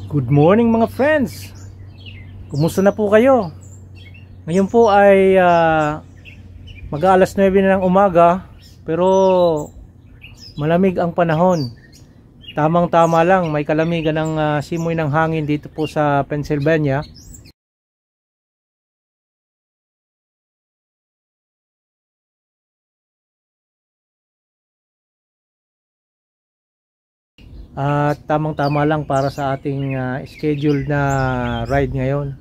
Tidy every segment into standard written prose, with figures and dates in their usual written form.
Good morning mga friends. Kumusta na po kayo? Ngayon po ay mag-aalas 9 na ng umaga, pero malamig ang panahon. Tamang tama lang, may kalamigan ng simoy ng hangin dito po sa Pennsylvania. At tamang-tama lang para sa ating schedule na ride ngayon.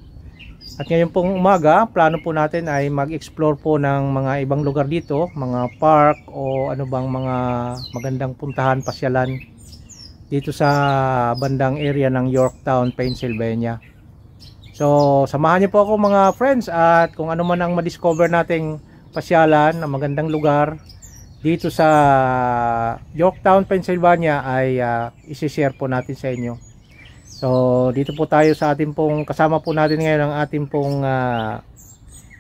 At ngayon pong umaga, plano po natin ay mag-explore po ng mga ibang lugar dito, mga park o ano bang mga magandang puntahan, pasyalan dito sa bandang area ng Yorktown, Pennsylvania. So, samahan niyo po ako mga friends, at kung ano man ang ma-discover nating pasyalan na magandang lugar dito sa Yorktown, Pennsylvania ay isi-share po natin sa inyo. So dito po tayo sa ating pong, kasama po natin ngayon ang ating pong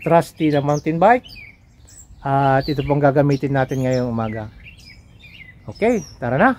trusty na mountain bike, at ito pong gagamitin natin ngayong umaga. Okay, tara na.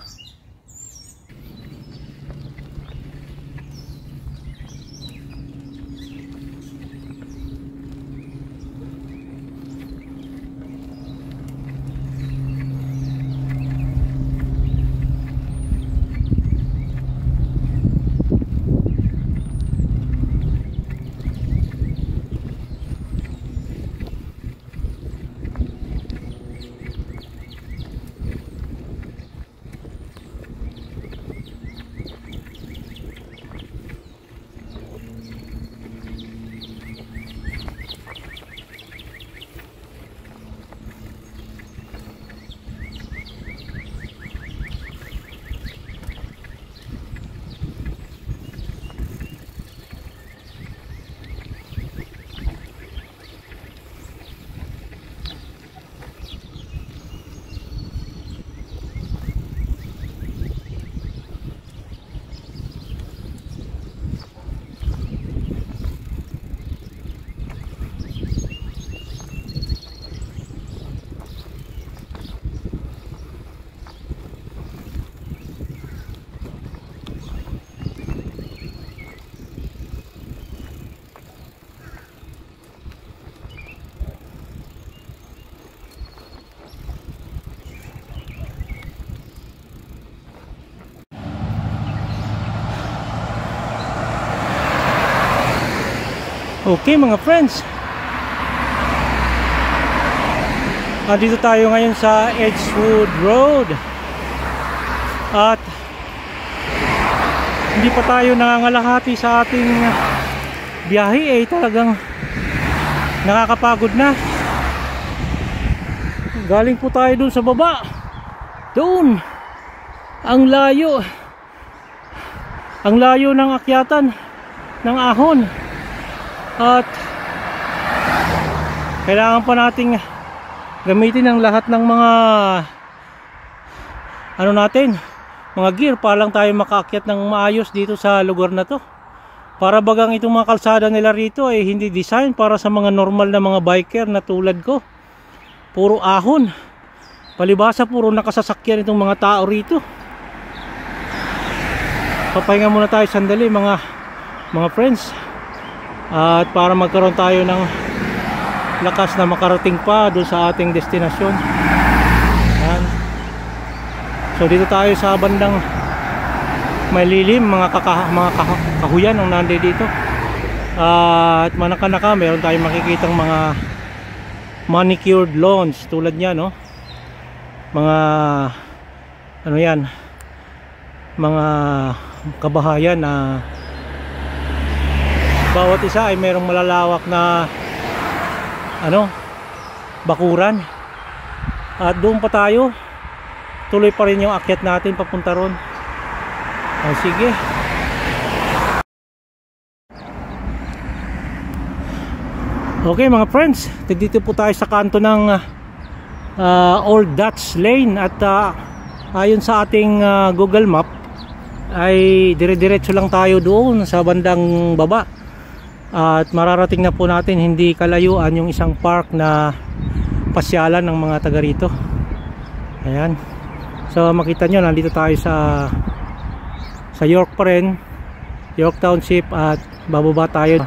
Okay mga friends, dito tayo ngayon sa Edgewood Road, at hindi pa tayo nangangalahati sa ating biyahe, talagang nakakapagod na. Galing po tayo dun sa baba, doon ang layo ng akyatan ng ahon. At kailangan pa nating gamitin ang lahat ng mga mga gear para lang tayo makaakyat ng maayos dito sa lugar na to. Para bagang itong mga kalsada nila rito ay hindi design para sa mga normal na mga biker na tulad ko. Puro ahon, palibasa puro nakasasakyan itong mga tao rito. Papahinga muna tayo sandali mga friends, at para magkaroon tayo ng lakas na makarating pa doon sa ating destinasyon. Yan. So dito tayo sa bandang may lilim, mga kahuyan ang nande dito, at manaka-naka meron tayong makikitang mga manicured lawns tulad niya, no? Mga mga kabahayan na bawat isa ay mayroong malalawak na bakuran. At doon pa tayo, tuloy pa rin yung akyat natin papunta ron. Sige. Okay mga friends, dito po tayo sa kanto ng Old Dutch Lane, at ayon sa ating Google Map ay dire-diretso lang tayo doon sa bandang baba. At mararating na po natin hindi kalayuan yung isang park na pasyalan ng mga taga rito. Ayan. So makita nyo, nandito tayo sa York pa rin. York Township at bababa tayo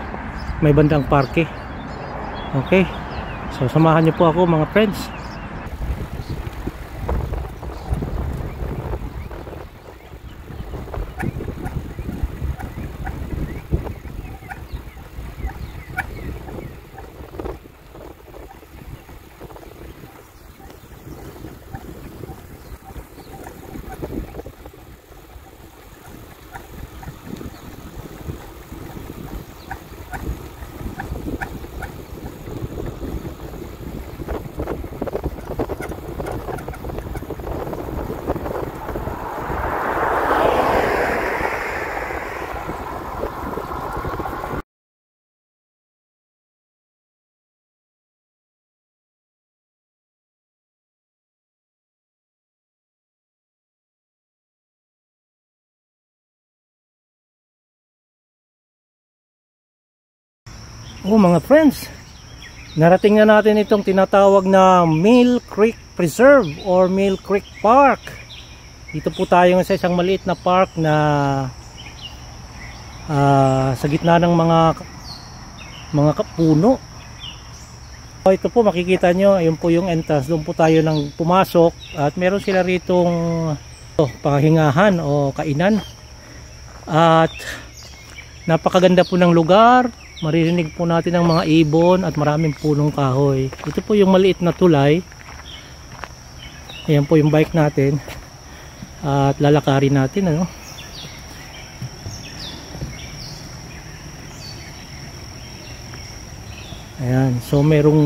may bandang parke. Okay, so samahan niyo po ako mga friends. Oh mga friends, narating na natin itong tinatawag na Mill Creek Preserve or Mill Creek Park. Dito po tayo sa isang maliit na park na sa gitna ng mga puno. Ito po makikita nyo, ayun po yung entrance, doon po tayo nang pumasok at meron sila ritong pahingahan o kainan. At napakaganda po ng lugar. Maririnig po natin ang mga ibon at maraming punong kahoy. Ito po yung maliit na tulay. Ayan po yung bike natin. At lalakarin natin, ano. Ayan, so merong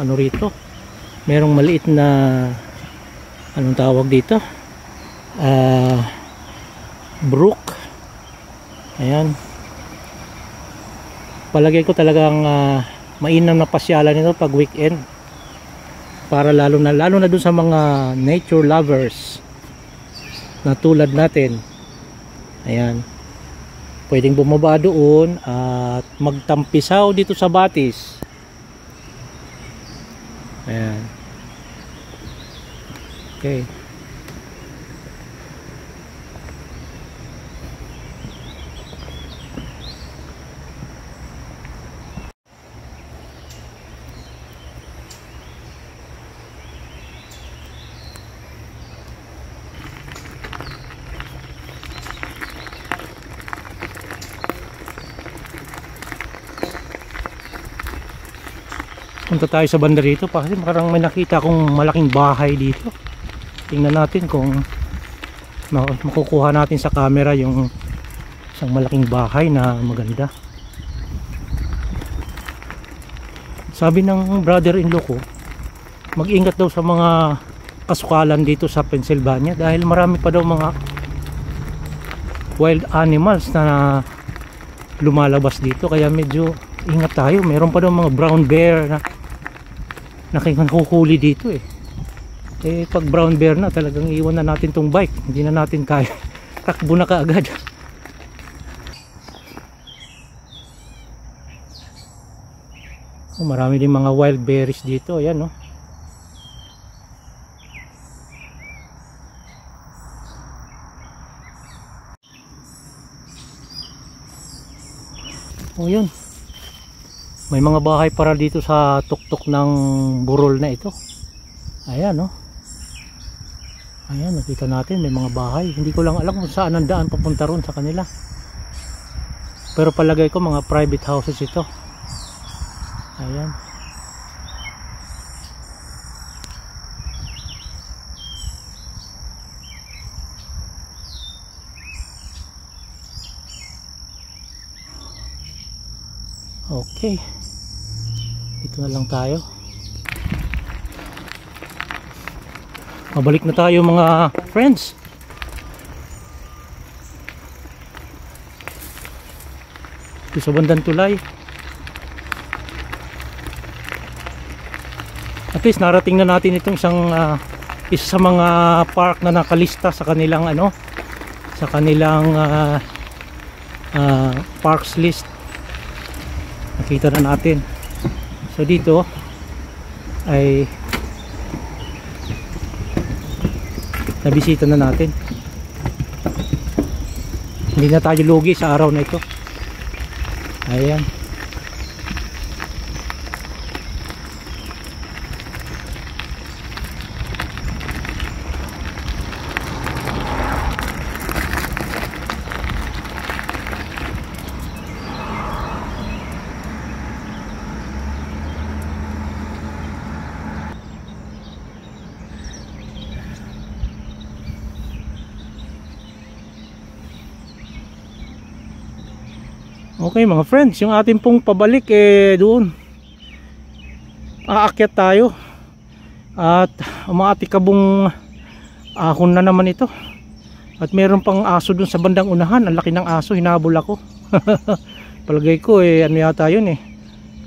ano rito. Merong maliit na anong tawag dito? Brook. Ayan. Palagay ko talagang mainam na pasyalan nito pag weekend, para lalo na dun sa mga nature lovers na tulad natin. Ayan, pwedeng bumaba doon at magtampisaw dito sa Batis. Ayan, okay. Punta tayo sa banda rito kasi parang may nakita akong malaking bahay dito. Tingnan natin kung makukuha natin sa camera yung isang malaking bahay na maganda. Sabi ng brother-in-law ko, mag-ingat daw sa mga kasukalan dito sa Pennsylvania dahil marami pa daw mga wild animals na lumalabas dito, kaya medyo ingat tayo. Meron pa daw mga brown bear na nakuhuli dito eh. Pag brown bear na, talagang iwan na natin tong bike, hindi na natin kaya. Takbo na kaagad. Marami din mga wild berries dito. Ayan, no? Oh, yun. May mga bahay para dito sa tuktok ng burol na ito. Ayan, no? Ayan, nakita natin may mga bahay. Hindi ko lang alam kung saan ang daan papunta ron sa kanila. Pero palagay ko mga private houses ito. Ayan. Okay. Dito na lang tayo. Mabalik na tayo mga friends. Ito sa bandang tulay. At least narating na natin itong isang isa sa mga park na nakalista sa kanilang sa kanilang parks list. Nakita na natin. So dito ay nabisita na natin. Hindi na tayo lugi sa araw na ito. Ayan. Okay mga friends, yung ating pong pabalik doon aakyat tayo at umaatikabong ahon na naman ito, at meron pang aso dun sa bandang unahan. Ang laki ng aso, hinabol ako. Palagay ko ano yata yun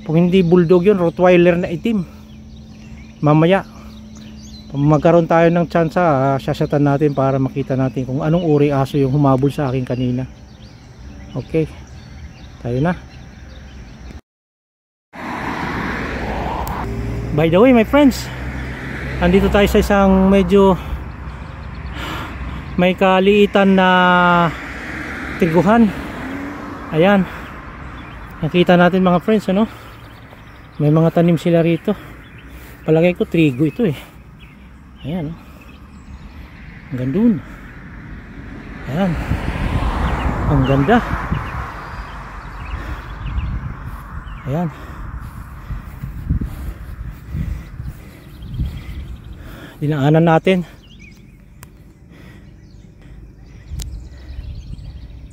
kung hindi bulldog yun, Rottweiler na itim. Mamaya magkaroon tayo ng chance, sasyatan natin para makita natin kung anong uri aso yung humabol sa akin kanina. Okay, tayo na. By the way my friends, andito tayo sa isang medyo may kaliitan na triguhan. Ayan, nakita natin mga friends, may mga tanim sila rito. Palagay ko trigo ito Ayan, hanggang dun. Ayan, ang ganda. Ayan, dinaanan natin.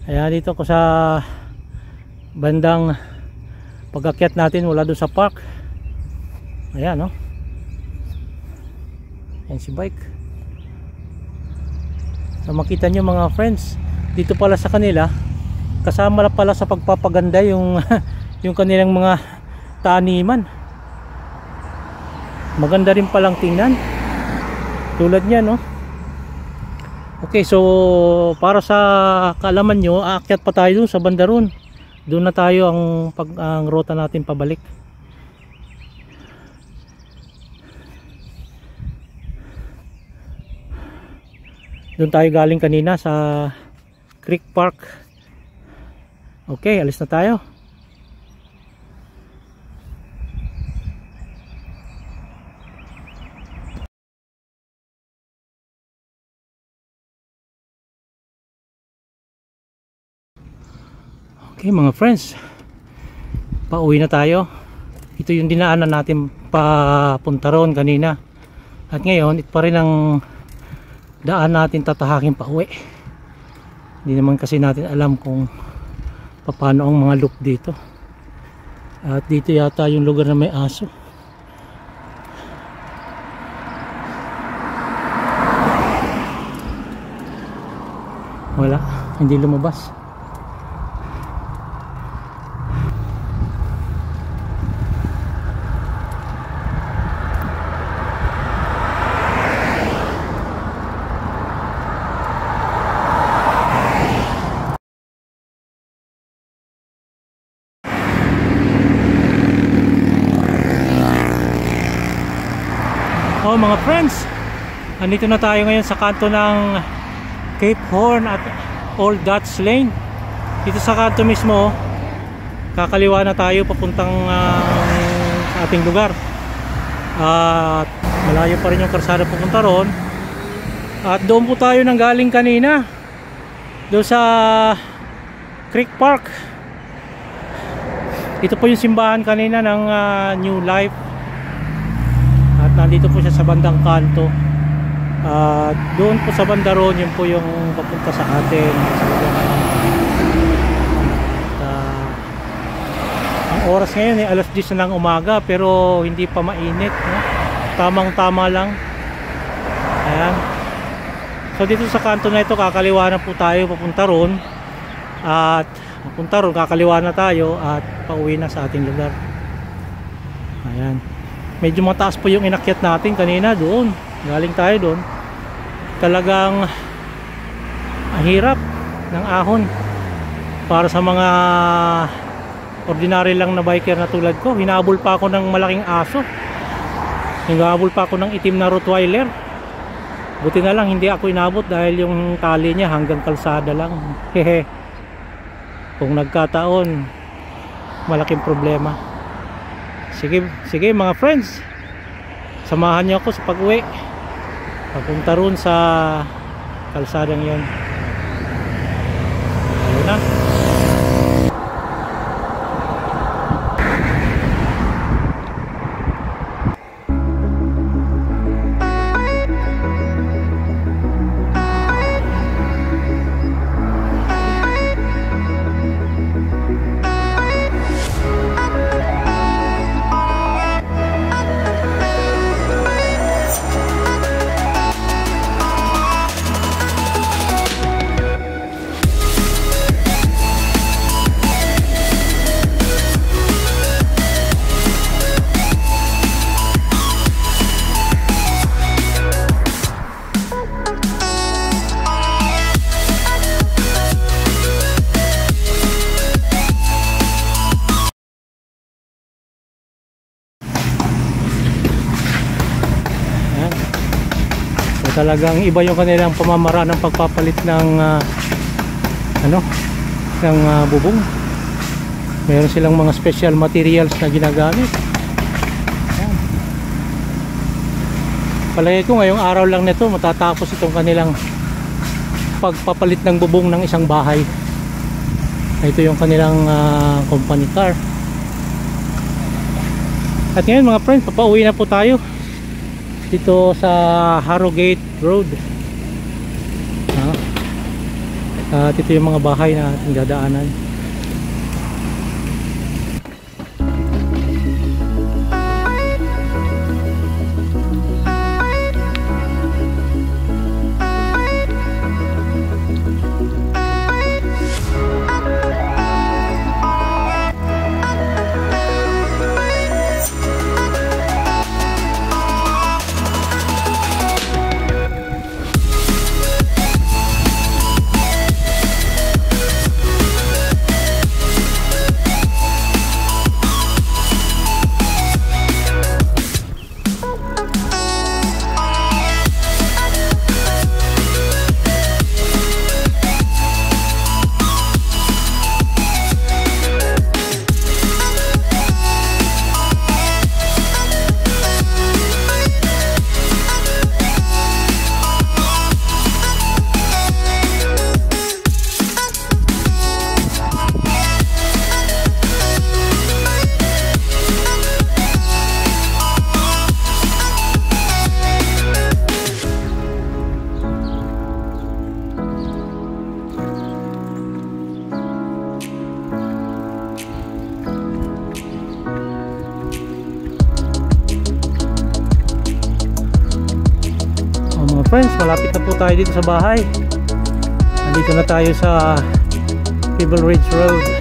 Ayan, dito ko sa bandang pag-akyat natin mula doon sa park. Ayan, ayan si bike. So makita nyo mga friends, dito pala sa kanila, kasama pala sa pagpapaganda yung yung kanilang mga taniman. Maganda rin palang tingnan tulad niya, Okay, so para sa kaalaman nyo, aakyat pa tayo dun sa banda ron. Doon na tayo ang rota natin pabalik. Doon tayo galing kanina sa Creek Park. Okay, alis na tayo. Okay mga friends, pauwi na tayo. Ito yung dinaanan natin papunta roon kanina, at ngayon ito pa rin ang daan natin tatahakin pauwi. Hindi naman kasi natin alam kung paano ang mga loop dito, at dito yata yung lugar na may aso. Wala, hindi lumabas. Oh mga friends, andito na tayo ngayon sa kanto ng Cape Horn at Old Dutch Lane. Dito sa kanto mismo, kakaliwa na tayo papuntang sa ating lugar. At malayo pa rin yung karsada papunta ron. At doon po tayo nang galing kanina, doon sa Creek Park. Ito po yung simbahan kanina ng New Life. At nandito po siya sa bandang kanto. Doon po sa banda ron, yun po yung papunta sa atin. Ang oras ngayon alas 10 na ng umaga, pero hindi pa mainit, tamang tama lang. Ayan. So dito sa kanto na ito, kakaliwa na po tayo papunta ron. At papunta ron, kakaliwa na tayo at pauwi na sa ating lugar. Ayan, medyo mataas po yung inakyat natin kanina doon. Galing tayo doon. Talagang hirap ng ahon para sa mga ordinary lang na biker na tulad ko. Hinahabol pa ako ng malaking aso. Hinahabol pa ako ng itim na Rottweiler. Buti na lang hindi ako inabot dahil yung tali niya hanggang kalsada lang. Hehe. kung nagkataon malaking problema. Sige mga friends, samahan niyo ako sa pag-uwi papunta roon sa kalsadang yon. Ayun na. Talagang iba yung kanilang pamamaraan ng pagpapalit ng bubong. Meron silang mga special materials na ginagamit. Ayan. Palagay ko ngayong araw lang nito matatapos itong kanilang pagpapalit ng bubong ng isang bahay. Ito yung kanilang company car. At ngayon mga friends, papauwi na po tayo dito sa Harrogate Road. At ito yung mga bahay na ating dadaanan. Friends, malapit na po tayo dito sa bahay. Nandito na tayo sa Pebble Ridge Road.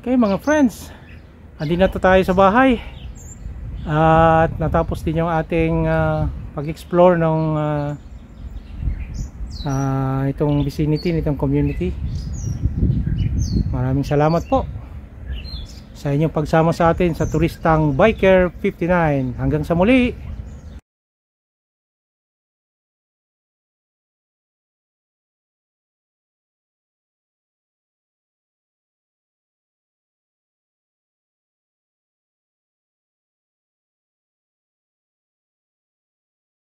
Okay mga friends, andito na tayo sa bahay at natapos din yung ating pag-explore ng itong vicinity, itong community. Maraming salamat po sa inyong pagsama sa atin sa Turistang Biker 59. Hanggang sa muli.